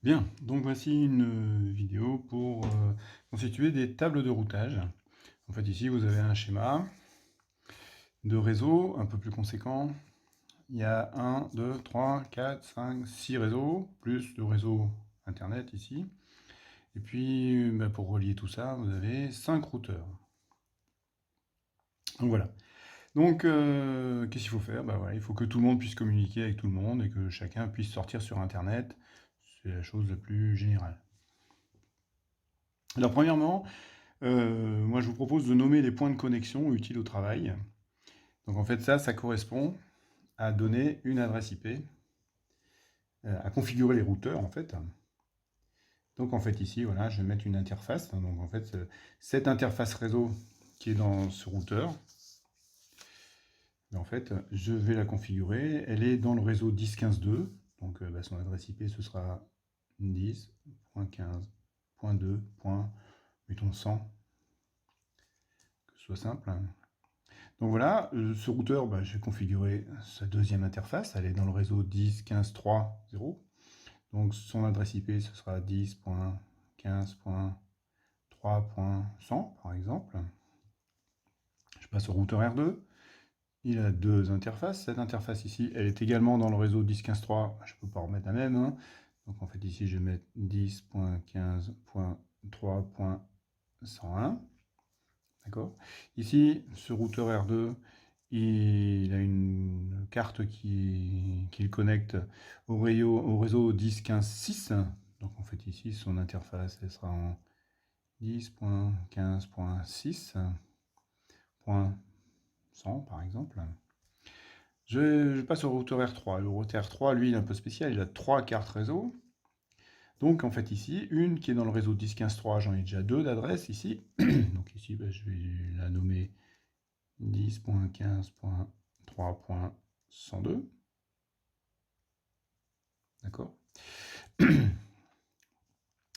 Bien, donc voici une vidéo pour constituer des tables de routage. En fait, ici, vous avez un schéma de réseau un peu plus conséquent. Il y a 1, 2, 3, 4, 5, 6 réseaux, plus le réseau Internet ici. Et puis, pour relier tout ça, vous avez 5 routeurs. Donc voilà. Donc, qu'est-ce qu'il faut faire? Voilà, il faut que tout le monde puisse communiquer avec tout le monde et que chacun puisse sortir sur Internet. C'est la chose la plus générale. Alors, premièrement, moi, je vous propose de nommer les points de connexion utiles au travail. Donc, en fait, ça correspond à donner une adresse IP, à configurer les routeurs, en fait. Donc, en fait, ici, voilà, je vais mettre une interface. Donc, en fait, cette interface réseau qui est dans ce routeur, en fait, je vais la configurer. Elle est dans le réseau 10.15.2. Donc, son adresse IP, ce sera 10.15.2. Mettons 100, que ce soit simple. Donc voilà, ce routeur, je vais configurer sa deuxième interface. Elle est dans le réseau 10.15.3.0. Donc son adresse IP, ce sera 10.15.3.100 par exemple. Je passe au routeur R2. Il a deux interfaces. Cette interface ici, elle est également dans le réseau 10.15.3. Je ne peux pas remettre la même, hein. Donc en fait ici, je vais mettre 10.15.3.101. D'accord. Ici, ce routeur R2, il a une carte qui le connecte au réseau 10.15.6. Donc en fait ici, son interface, elle sera en 10.15.6.100 par exemple. Je passe au routeur R3. Le routeur R3, lui, il est un peu spécial. Il a trois cartes réseau. Donc en fait ici, une qui est dans le réseau 10.15.3, j'en ai déjà deux d'adresses ici. Donc ici, je vais la nommer 10.15.3.102. D'accord.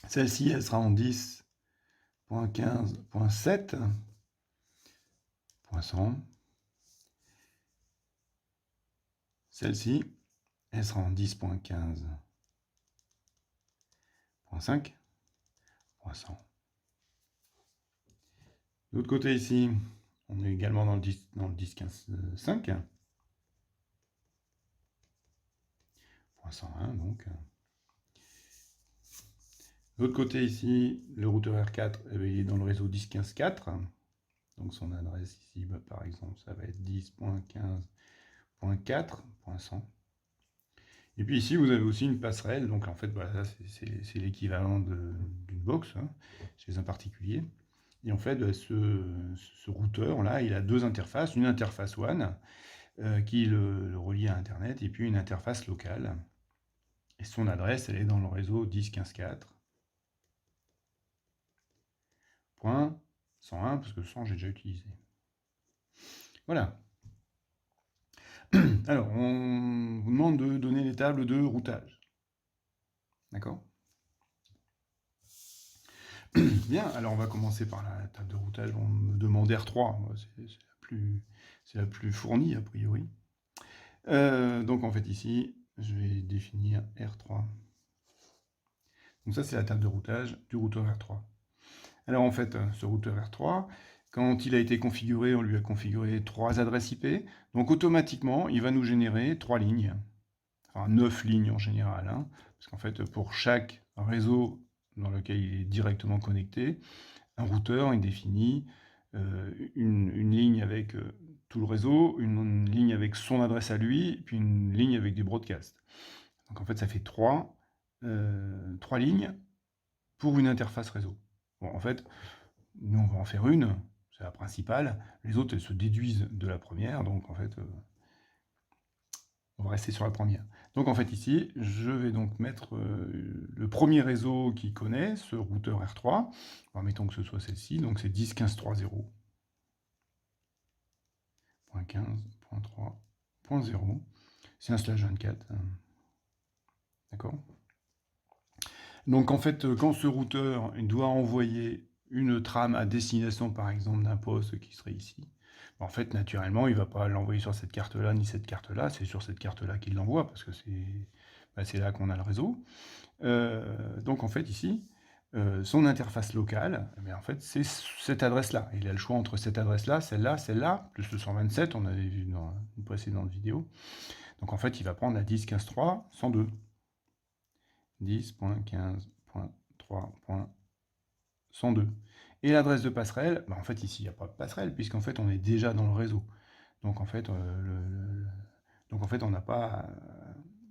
Celle-ci, elle sera en 10.15.7.100. Celle-ci, elle sera en 10.15.5.100. De l'autre côté ici, on est également dans le 10.15.5. 101 donc. De l'autre côté ici, le routeur R4 il est dans le réseau 10.15.4. Donc son adresse ici, par exemple, ça va être 10.15.4.100. Et puis ici, vous avez aussi une passerelle. Donc en fait, ça c'est l'équivalent d'une box, hein, chez un particulier. Et en fait, ce routeur-là, il a deux interfaces. Une interface WAN qui le relie à Internet et puis une interface locale. Et son adresse, elle est dans le réseau 10.15.4.101, parce que 100, j'ai déjà utilisé. Voilà. Alors, on vous demande de donner les tables de routage. D'accord? Bien, alors on va commencer par la table de routage. On me demande R3, c'est la plus fournie a priori. Donc en fait ici, je vais définir R3. Donc ça c'est la table de routage du routeur R3. Alors en fait, ce routeur R3, quand il a été configuré, on lui a configuré 3 adresses IP. Donc automatiquement, il va nous générer 3 lignes. Enfin 9 lignes en général, hein, parce qu'en fait, pour chaque réseau dans lequel il est directement connecté, un routeur, il définit une ligne avec tout le réseau, une ligne avec son adresse à lui, puis une ligne avec des broadcasts. Donc en fait, ça fait 3 lignes pour une interface réseau. Bon, en fait, nous, on va en faire une, c'est la principale. Les autres, elles se déduisent de la première, donc en fait, on va rester sur la première. Donc en fait ici, je vais donc mettre le premier réseau qui connaît, ce routeur R3. Alors, mettons que ce soit celle-ci, donc c'est 10.15.3.0. C'est un /24. D'accord. Donc en fait, quand ce routeur doit envoyer une trame à destination, par exemple, d'un poste qui serait ici, en fait, naturellement, il ne va pas l'envoyer sur cette carte-là, ni cette carte-là, c'est sur cette carte-là qu'il l'envoie, parce que bah, c'est là qu'on a le réseau. Donc en fait ici, son interface locale, eh bien, en fait, c'est cette adresse-là. Il a le choix entre cette adresse-là, celle-là, plus le 127, on avait vu dans une précédente vidéo. Donc en fait, il va prendre la 10.15.3, 102. 10.15.3.102. Et l'adresse de passerelle, bah en fait ici, il n'y a pas de passerelle, puisqu'en fait, on est déjà dans le réseau. Donc en fait, on n'a pas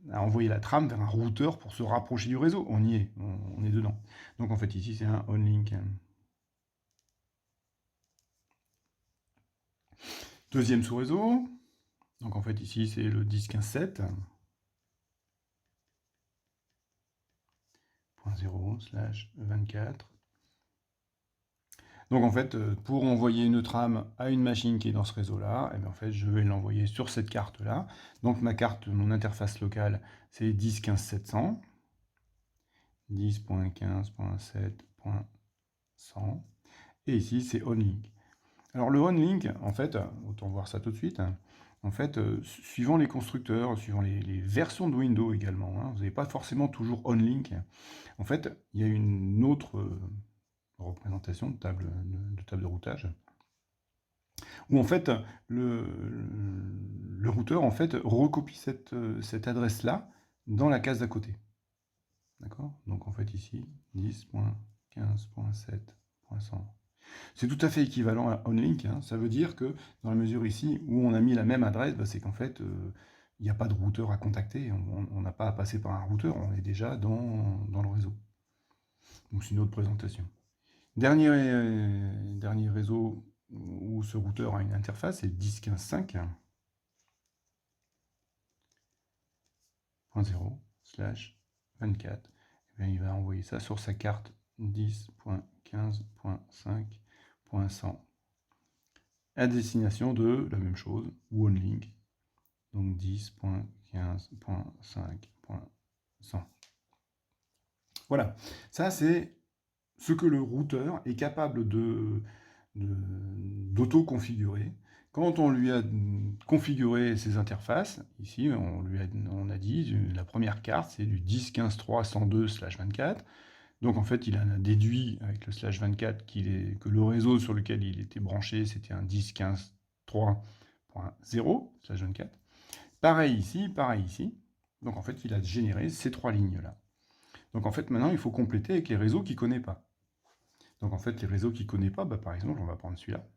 à envoyer la trame vers un routeur pour se rapprocher du réseau. On y est, on est dedans. Donc en fait, ici, c'est un onlink. Deuxième sous-réseau. Donc en fait, ici, c'est le 10.15.7.0/24. Donc en fait, pour envoyer une trame à une machine qui est dans ce réseau-là, en fait, je vais l'envoyer sur cette carte-là. Donc ma carte, mon interface locale, c'est 10.15.700. 10.15.7.100. Et ici, c'est onlink. Alors le onlink, en fait, autant voir ça tout de suite, en fait, suivant les constructeurs, suivant les versions de Windows également, vous n'avez pas forcément toujours onlink. En fait, il y a une autre représentation de table de routage, où en fait, le routeur en fait, recopie cette adresse-là dans la case d'à côté. D'accord? Donc en fait ici, 10.15.7.100. C'est tout à fait équivalent à onlink, ça veut dire que dans la mesure ici où on a mis la même adresse, bah, c'est qu'en fait, il n'y a pas de routeur à contacter, on n'a pas à passer par un routeur, on est déjà dans le réseau. Donc c'est une autre présentation. Dernier réseau où ce routeur a une interface, c'est 10.15.5.0/24. Il va envoyer ça sur sa carte 10.15.5.100 à destination de la même chose, ou onlink, donc 10.15.5.100. Voilà, ça c'est ce que le routeur est capable d'auto-configurer. Quand on lui a configuré ses interfaces, ici on a dit la première carte c'est du 10.15.3.102/24. Donc en fait il en a déduit avec le /24 que le réseau sur lequel il était branché c'était un 10.15.3.0/24. Pareil ici, pareil ici. Donc en fait il a généré ces trois lignes-là. Donc en fait maintenant il faut compléter avec les réseaux qu'il ne connaît pas. Donc en fait les réseaux qu'il ne connaît pas, bah, par exemple on va prendre celui-là.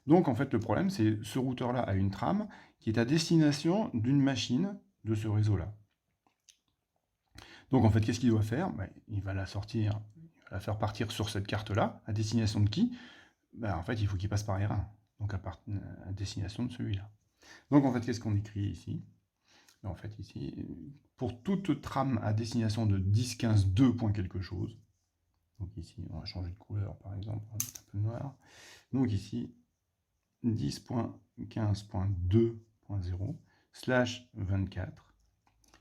Donc en fait le problème c'est ce routeur-là a une trame qui est à destination d'une machine de ce réseau-là. Donc en fait qu'est-ce qu'il doit faire? Bah, il va la sortir, il va la faire partir sur cette carte-là, à destination de qui? Bah, en fait il faut qu'il passe par R1, donc à destination de celui-là. Donc en fait qu'est-ce qu'on écrit ici? En fait ici, pour toute trame à destination de 10.15.2. quelque chose, donc ici on va changer de couleur par exemple, on va mettre un peu noir, donc ici 10.15.2.0/24.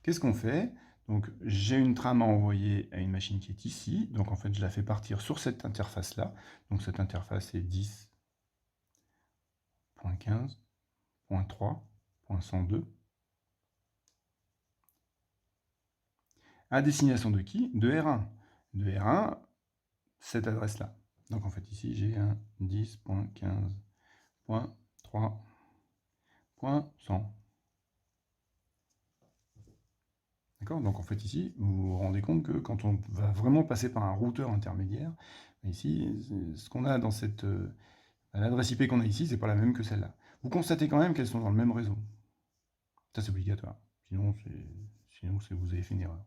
Qu'est-ce qu'on fait? Donc j'ai une trame à envoyer à une machine qui est ici, donc en fait je la fais partir sur cette interface-là, donc cette interface est 10.15.3.102. À destination de qui? De R1. De R1, cette adresse-là. Donc en fait ici j'ai un 10.15.3.100. D'accord? Donc en fait ici, vous vous rendez compte que quand on va vraiment passer par un routeur intermédiaire, ici, ce qu'on a dans cette... l'adresse IP qu'on a ici, c'est pas la même que celle-là. Vous constatez quand même qu'elles sont dans le même réseau. Ça c'est obligatoire. Sinon, vous avez fait une erreur.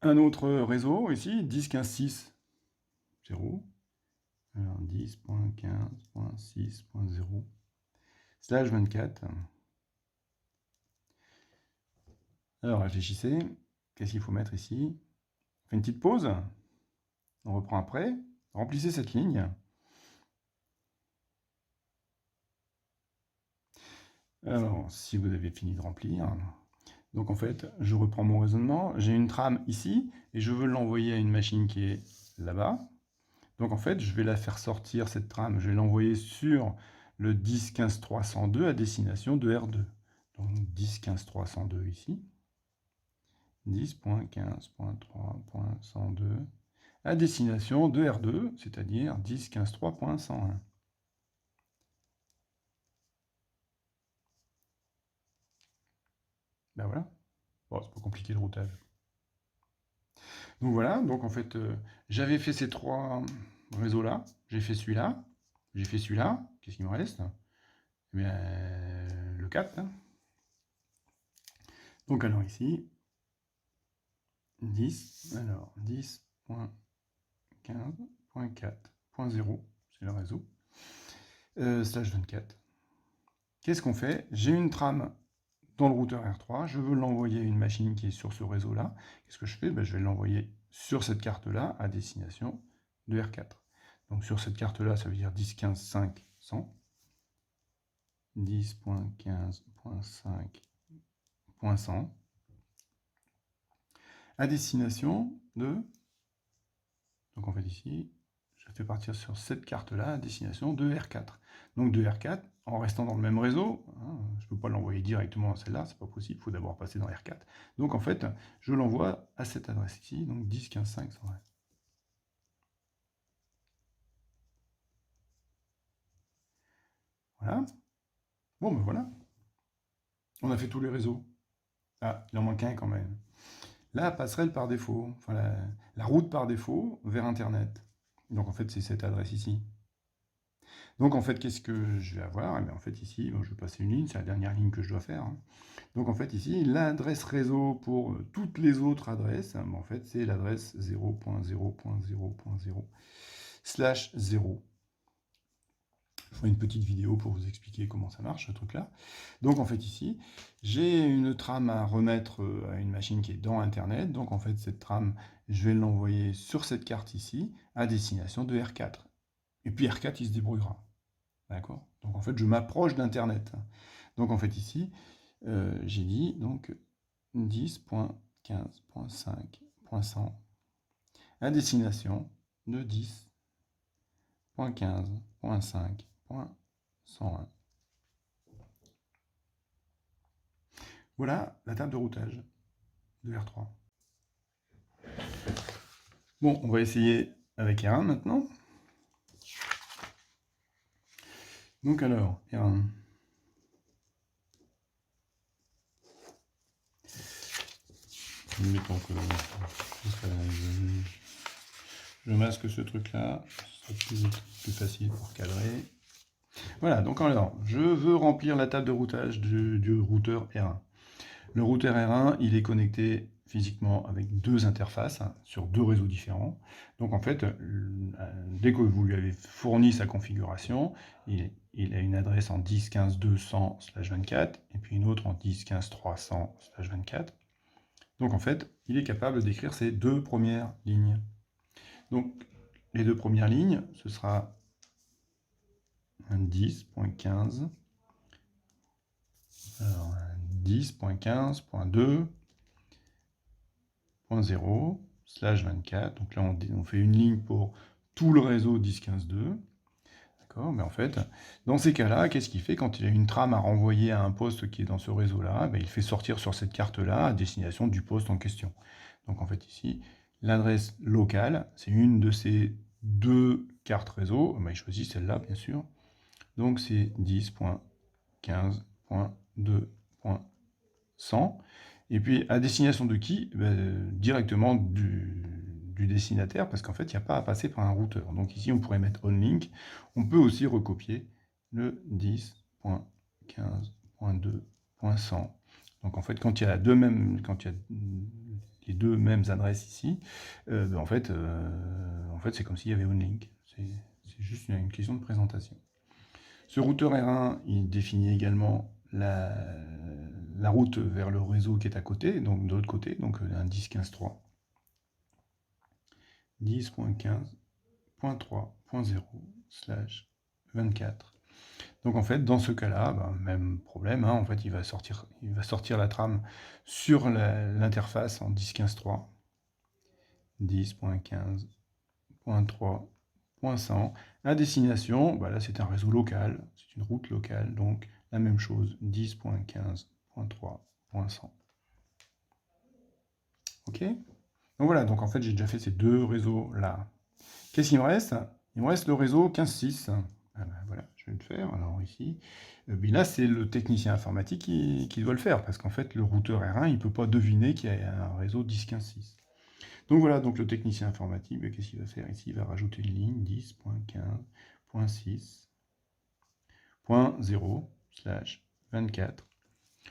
Un autre réseau ici, 10.15.6.0. Alors 10.15.6.0/24. Alors réfléchissez, qu'est-ce qu'il faut mettre ici? On fait une petite pause, on reprend après, remplissez cette ligne. Alors, si vous avez fini de remplir, donc en fait, je reprends mon raisonnement, j'ai une trame ici, et je veux l'envoyer à une machine qui est là-bas. Donc en fait, je vais la faire sortir, cette trame, je vais l'envoyer sur le 10.15.3.102 à destination de R2. Donc 10.15.3.102 ici. 10.15.3.102 à destination de R2, c'est-à-dire 10.15.3.101. Ben voilà. Bon, c'est pas compliqué le routage. Donc voilà, donc en fait, j'avais fait ces trois réseaux-là, j'ai fait celui-là, j'ai fait celui-là, qu'est-ce qu'il me reste? Eh bien, le 4. Hein. Donc alors ici, 10, alors 10.15.4.0, c'est le réseau, slash 24. Qu'est-ce qu'on fait? J'ai une trame dans le routeur R3, je veux l'envoyer à une machine qui est sur ce réseau-là. Qu'est-ce que je fais? Ben, je vais l'envoyer sur cette carte-là à destination de R4. Donc sur cette carte-là, ça veut dire 10.15.5.100. 10.15.5.100 à destination de... Donc en fait ici, je fais partir sur cette carte-là à destination de R4. Donc de R4, en restant dans le même réseau, hein, je ne peux pas l'envoyer directement à celle-là, c'est pas possible, il faut d'abord passer dans R4. Donc en fait, je l'envoie à cette adresse ici, donc 10.15.5.100. Voilà. Bon ben voilà. On a fait tous les réseaux. Ah, il en manque un quand même. La passerelle par défaut, enfin la route par défaut vers Internet. Donc en fait, c'est cette adresse ici. Donc en fait, qu'est-ce que je vais avoir? Eh bien, en fait, ici, bon, je vais passer une ligne, c'est la dernière ligne que je dois faire. Hein. Donc en fait, ici, l'adresse réseau pour toutes les autres adresses, hein, en fait, c'est l'adresse 0.0.0.0 slash 0. Je ferai une petite vidéo pour vous expliquer comment ça marche, ce truc-là. Donc en fait, ici, j'ai une trame à remettre à une machine qui est dans Internet. Donc en fait, cette trame, je vais l'envoyer sur cette carte ici, à destination de R4. Et puis R4, il se débrouillera. D'accord? Donc en fait, je m'approche d'Internet. Donc en fait, ici, j'ai dit donc 10.15.5.100 à destination de 10.15.5.101. Voilà la table de routage de R3. Bon, on va essayer avec R1 maintenant. Donc alors, R1. Mettons que je masque ce truc-là, ce sera plus facile pour cadrer. Voilà, donc alors, je veux remplir la table de routage du routeur R1. Le routeur R1, il est connecté physiquement avec deux interfaces hein, sur deux réseaux différents. Donc en fait, dès que vous lui avez fourni sa configuration, il a une adresse en 10.15.200/24 et puis une autre en 10.15.300/24. Donc en fait, il est capable d'écrire ces deux premières lignes. Donc les deux premières lignes, ce sera un 10.15, alors 10.15.2.0/24. Donc là, on fait une ligne pour tout le réseau 10.15.2. D'accord, mais en fait, dans ces cas-là, qu'est-ce qu'il fait quand il a une trame à renvoyer à un poste qui est dans ce réseau-là? Ben, il fait sortir sur cette carte-là à destination du poste en question. Donc en fait ici, l'adresse locale, c'est une de ces deux cartes réseau. Ben, il choisit celle-là, bien sûr. Donc c'est 10.15.2.100. Et puis à destination de qui? Ben, directement du destinataire, parce qu'en fait, il n'y a pas à passer par un routeur. Donc ici, on pourrait mettre onlink. On peut aussi recopier le 10.15.2.100. Donc en fait, quand il y a les deux mêmes adresses ici, ben, en fait c'est comme s'il y avait onlink. C'est juste une question de présentation. Ce routeur R1, il définit également la route vers le réseau qui est à côté, donc de l'autre côté, donc un 10.15.3. 10.15.3.0/24. Donc en fait, dans ce cas-là, ben, même problème, hein, en fait, il va sortir la trame sur l'interface en 10.15.3. 10.15.3.100 à destination, ben là c'est un réseau local, c'est une route locale, donc la même chose, 10.15.3.100. OK. Donc voilà, donc en fait, j'ai déjà fait ces deux réseaux-là. Qu'est-ce qu'il me reste? Il me reste le réseau 15.6. Ah ben voilà, je vais le faire. Alors ici, là, c'est le technicien informatique qui doit le faire, parce qu'en fait, le routeur R1, il ne peut pas deviner qu'il y a un réseau 10.15.6. Donc voilà, donc le technicien informatique, qu'est-ce qu'il va faire ici? Il va rajouter une ligne 10.15.6.0/24.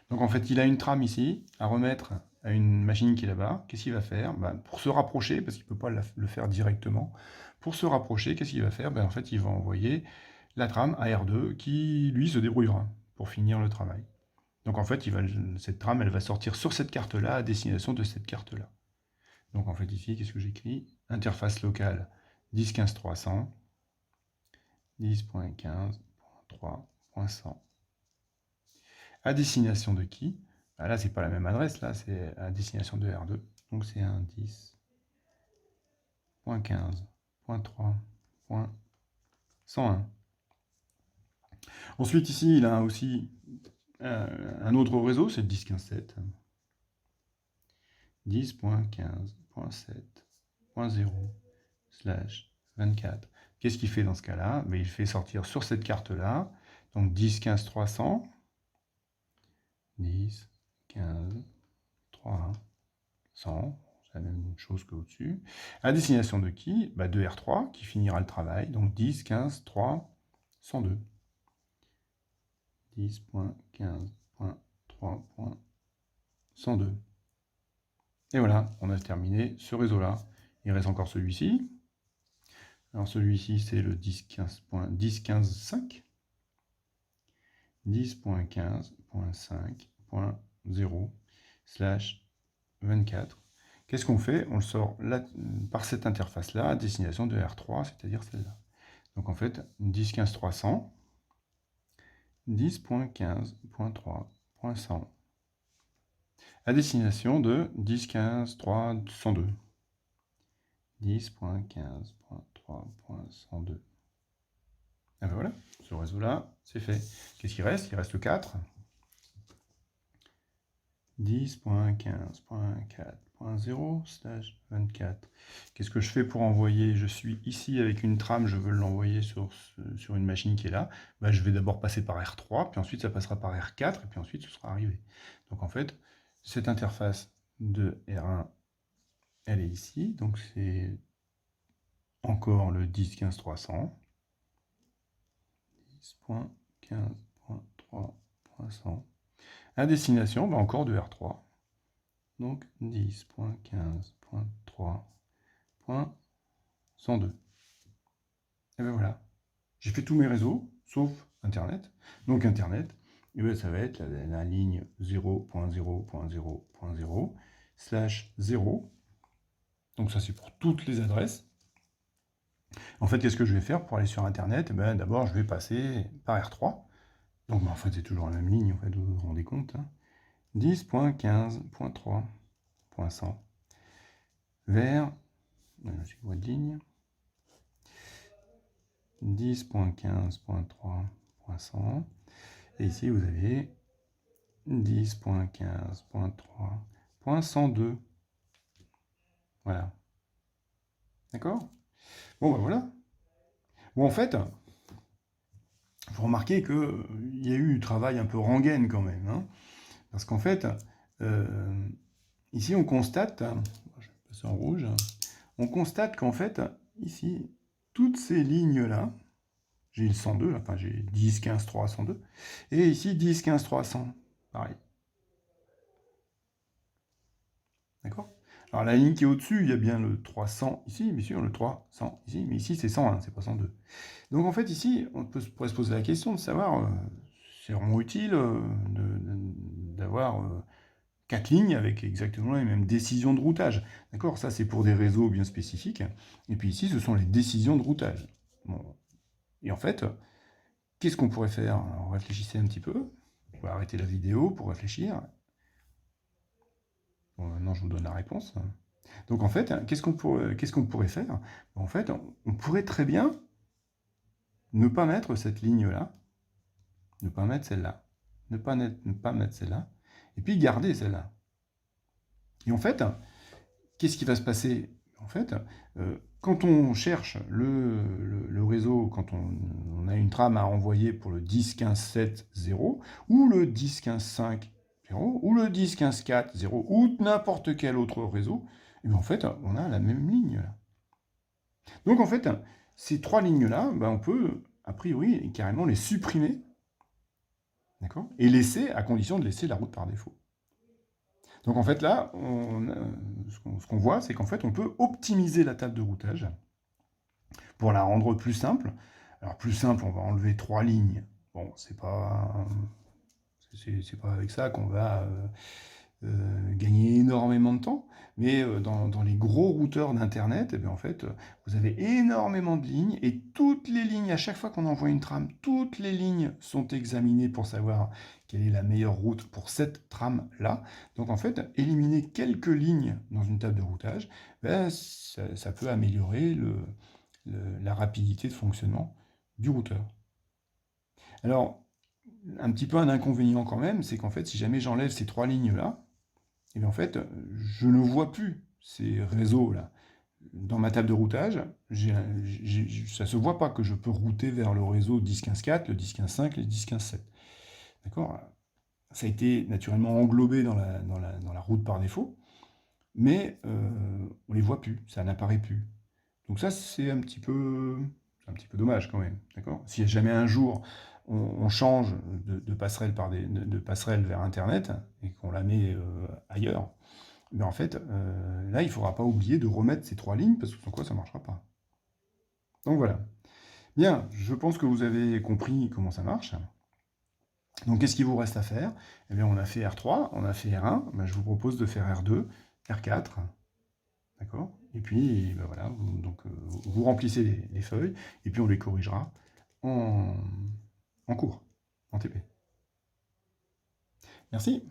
Donc en fait, il a une trame ici à remettre à une machine qui est là-bas. Qu'est-ce qu'il va faire? Pour se rapprocher, parce qu'il ne peut pas le faire directement, pour se rapprocher, qu'est-ce qu'il va faire? En fait, il va envoyer la trame à R2 qui, lui, se débrouillera pour finir le travail. Donc en fait, cette trame, elle va sortir sur cette carte-là à destination de cette carte-là. Donc en fait, ici, qu'est-ce que j'écris? Interface locale 10.15.300, 10.15.3.100. À destination de qui? Là, c'est pas la même adresse, là, c'est à destination de R2. Donc c'est un 10.15.3.101. Ensuite, ici, il a aussi un autre réseau, c'est le 10.15.7. 10.15.7.0/24. Qu'est-ce qu'il fait dans ce cas-là? Il fait sortir sur cette carte-là, donc 10.15.300, 10.15.3.100, c'est la même chose qu'au-dessus. À destination de qui? De R3, qui finira le travail, donc 10.15.3.102. 10.15.3.102. Et voilà, on a terminé ce réseau-là. Il reste encore celui-ci. Alors celui-ci, c'est le 10.15.5. 10.15.5.0/24. Qu'est-ce qu'on fait? On le sort là, par cette interface-là, à destination de R3, c'est-à-dire celle-là. Donc en fait, 10.15.300, 10.15.3.100, à destination de 10.15.3.102. 10.15.3.102. Et ben voilà, ce réseau-là, c'est fait. Qu'est-ce qu'il reste? Il reste le 4. 10.15.4.0/24. Qu'est-ce que je fais pour envoyer? Je suis ici avec une trame, je veux l'envoyer sur une machine qui est là. Je vais d'abord passer par R3, puis ensuite ça passera par R4, et puis ensuite ce sera arrivé. Donc en fait, cette interface de R1, elle est ici. Donc c'est encore le 10.15.300. 10.15.3.100. À destination, encore de R3. Donc 10.15.3.102. Et ben voilà. J'ai fait tous mes réseaux, sauf Internet. Donc Internet, ça va être la ligne 0.0.0.0/0. Donc ça, c'est pour toutes les adresses. En fait, qu'est-ce que je vais faire pour aller sur Internet? D'abord, je vais passer par R3. Donc, en fait, c'est toujours la même ligne, en fait, vous vous rendez compte. 10.15.3.100 vers, j'ai quoi de ligne? 10.15.3.100. Et ici, vous avez 10.15.3.102. Voilà. D'accord? Bon, voilà. Bon, en fait, vous remarquez qu'il y a eu du travail un peu rengaine quand même. Hein, parce qu'en fait, ici, on constate, je vais passer en rouge, on constate qu'en fait, ici, toutes ces lignes-là, j'ai le 102, enfin j'ai 10, 15, 3, 102, et ici 10, 15, 300, pareil. D'accord? Alors la ligne qui est au-dessus, il y a bien le 300 ici, bien sûr, le 300 ici, mais ici c'est 101, c'est pas 102. Donc en fait ici, on pourrait se poser la question de savoir, c'est vraiment utile d'avoir 4 lignes avec exactement les mêmes décisions de routage. D'accord? Ça c'est pour des réseaux bien spécifiques. Et puis ici, ce sont les décisions de routage. Bon. Et en fait, qu'est-ce qu'on pourrait faire? Alors, réfléchissez un petit peu. On va arrêter la vidéo pour réfléchir. Bon, maintenant, je vous donne la réponse. Donc, en fait, qu'est-ce qu'on pourrait faire? En fait, on pourrait très bien ne pas mettre cette ligne-là, ne pas mettre celle-là, ne pas mettre celle-là, et puis garder celle-là. Et en fait, qu'est-ce qui va se passer? En fait, quand on cherche le réseau, quand on a une trame à envoyer pour le 10.15.7.0, ou le 10.15.5.0, ou le 10.15.4.0, ou n'importe quel autre réseau, et bien en fait, on a la même ligne là. Donc en fait, ces trois lignes-là, ben, on peut, a priori, carrément les supprimer, d'accord? Et laisser, à condition de laisser la route par défaut. Donc en fait là, ce qu'on voit, c'est qu'en fait on peut optimiser la table de routage pour la rendre plus simple. Alors plus simple, on va enlever trois lignes. Bon, c'est pas avec ça qu'on va gagner énormément de temps, mais dans les gros routeurs d'Internet, eh bien, en fait, vous avez énormément de lignes, et toutes les lignes, à chaque fois qu'on envoie une trame, toutes les lignes sont examinées pour savoir quelle est la meilleure route pour cette trame-là. Donc en fait, éliminer quelques lignes dans une table de routage, ben, ça peut améliorer la rapidité de fonctionnement du routeur. Alors, un petit peu un inconvénient quand même, c'est qu'en fait, si jamais j'enlève ces trois lignes-là, et bien en fait, je ne vois plus ces réseaux-là. Dans ma table de routage, ça ne se voit pas que je peux router vers le réseau 10.15.4, le 10.15.5, le 10.15.7. D'accord? Ça a été naturellement englobé dans la route par défaut, mais on ne les voit plus, ça n'apparaît plus. Donc ça, c'est un petit peu dommage quand même. D'accord? Si jamais un jour on change de passerelle, de passerelle vers Internet et qu'on la met ailleurs, mais en fait, là, il ne faudra pas oublier de remettre ces trois lignes, parce que sans quoi ça ne marchera pas. Donc voilà. Bien, je pense que vous avez compris comment ça marche. Donc qu'est-ce qu'il vous reste à faire? Eh bien, on a fait R3, on a fait R1, ben, je vous propose de faire R2, R4, d'accord? Et puis, ben voilà, vous remplissez les feuilles, et puis on les corrigera en cours, en TP. Merci.